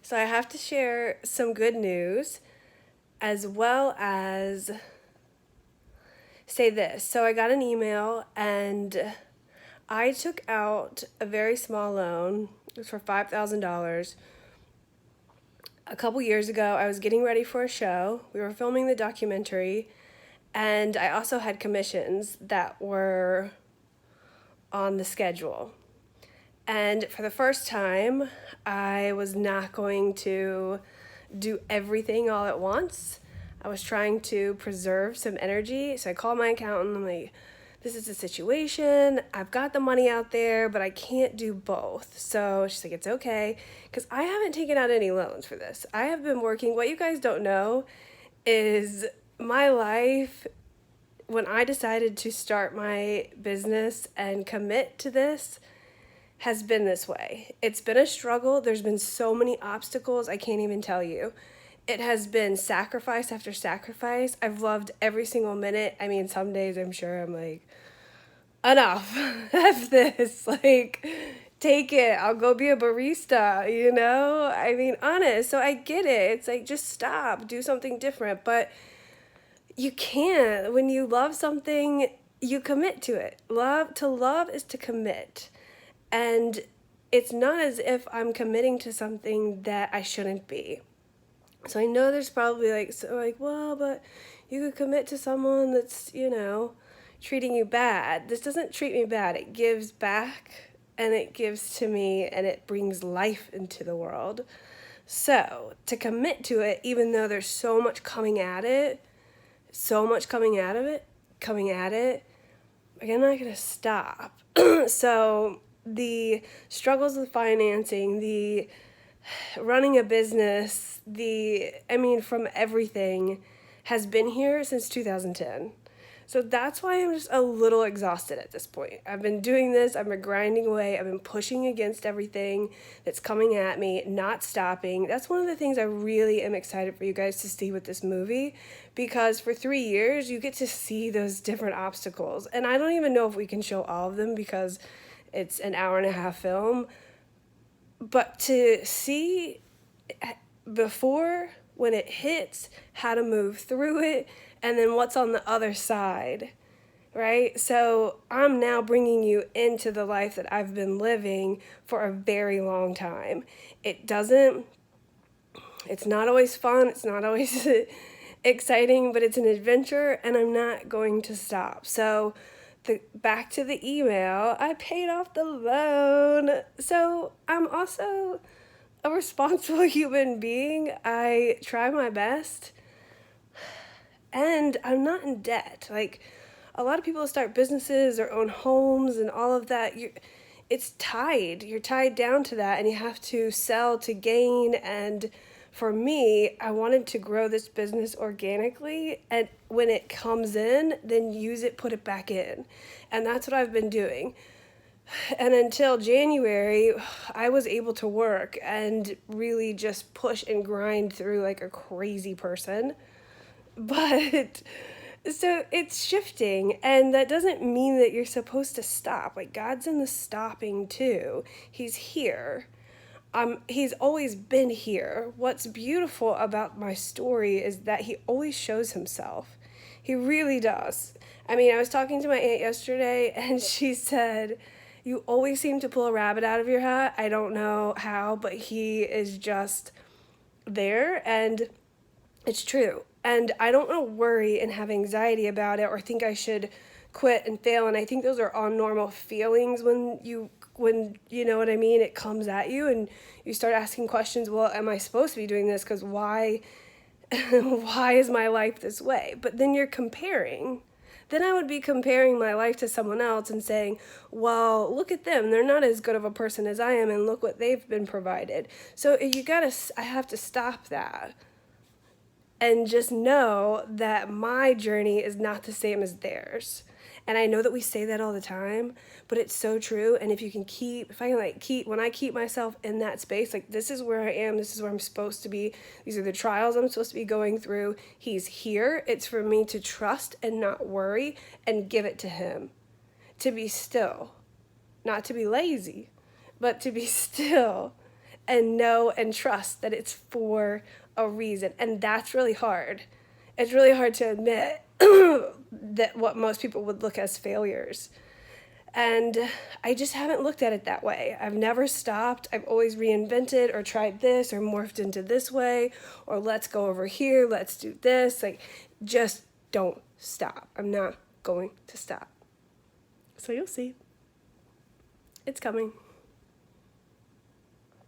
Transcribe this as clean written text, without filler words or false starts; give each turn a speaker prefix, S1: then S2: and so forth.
S1: So I have to share some good news as well as say this. So I got an email and I took out a very small loan. It was for $5,000. A couple years ago, I was getting ready for a show. We were filming the documentary, and I also had commissions that were on the schedule. And for the first time, I was not going to do everything all at once. I was trying to preserve some energy. So I called my accountant. I'm like, this is the situation. I've got the money out there, but I can't do both. So she's like, it's okay. Because I haven't taken out any loans for this. I have been working. What you guys don't know is my life, when I decided to start my business and commit to this, has been this way. It's been a struggle. There's been so many obstacles, I can't even tell you. It has been sacrifice after sacrifice. I've loved every single minute. I mean, some days I'm sure I'm like, enough of this. Like, take it. I'll go be a barista, you know? I mean, honest. So I get it. It's like, just stop, do something different. But you can't. When you love something, you commit to it. To love is to commit. And it's not as if I'm committing to something that I shouldn't be. So I know there's probably well, but you could commit to someone that's, treating you bad. This doesn't treat me bad. It gives back and it gives to me and it brings life into the world. So to commit to it, even though there's so much coming at it, coming at it, I'm not going to stop. So the struggles with financing, the running a business, from everything has been here since 2010. So that's why I'm just a little exhausted at this point. I've been doing this, I've been grinding away, I've been pushing against everything that's coming at me, not stopping. That's one of the things I really am excited for you guys to see with this movie, because for 3 years you get to see those different obstacles. And I don't even know if we can show all of them because it's an hour and a half film. But to see before, when it hits, how to move through it, and then what's on the other side, right? So I'm now bringing you into the life that I've been living for a very long time. It's not always fun, it's not always exciting, but it's an adventure, and I'm not going to stop. So back to the email, I paid off the loan. So I'm also a responsible human being. I try my best, and I'm not in debt. Like, a lot of people start businesses or own homes and all of that. You're tied down to that, and you have to sell to gain. And for me, I wanted to grow this business organically, and when it comes in, then use it, put it back in. And that's what I've been doing. And until January, I was able to work and really just push and grind through like a crazy person. But so it's shifting, and that doesn't mean that you're supposed to stop. Like, God's in the stopping too. He's here. He's always been here. What's beautiful about my story is that he always shows himself. He really does. I mean, I was talking to my aunt yesterday, and she said, you always seem to pull a rabbit out of your hat. I don't know how, but he is just there, and it's true. And I don't want to worry and have anxiety about it or think I should quit and fail. And I think those are all normal feelings when you know what I mean, it comes at you and you start asking questions. Well, am I supposed to be doing this? Because why is my life this way? But then you're comparing. Then I would be comparing my life to someone else and saying, well, look at them. They're not as good of a person as I am, and look what they've been provided. So I have to stop that and just know that my journey is not the same as theirs. And I know that we say that all the time, but it's so true. And when I keep myself in that space, like, this is where I am, this is where I'm supposed to be, these are the trials I'm supposed to be going through, he's here, it's for me to trust and not worry and give it to him. To be still, not to be lazy, but to be still and know and trust that it's for a reason. And that's really hard. It's really hard to admit that what most people would look as failures. And I just haven't looked at it that way. I've never stopped. I've always reinvented or tried this or morphed into this way, or let's go over here, let's do this. Like, just don't stop. I'm not going to stop. So you'll see. It's coming.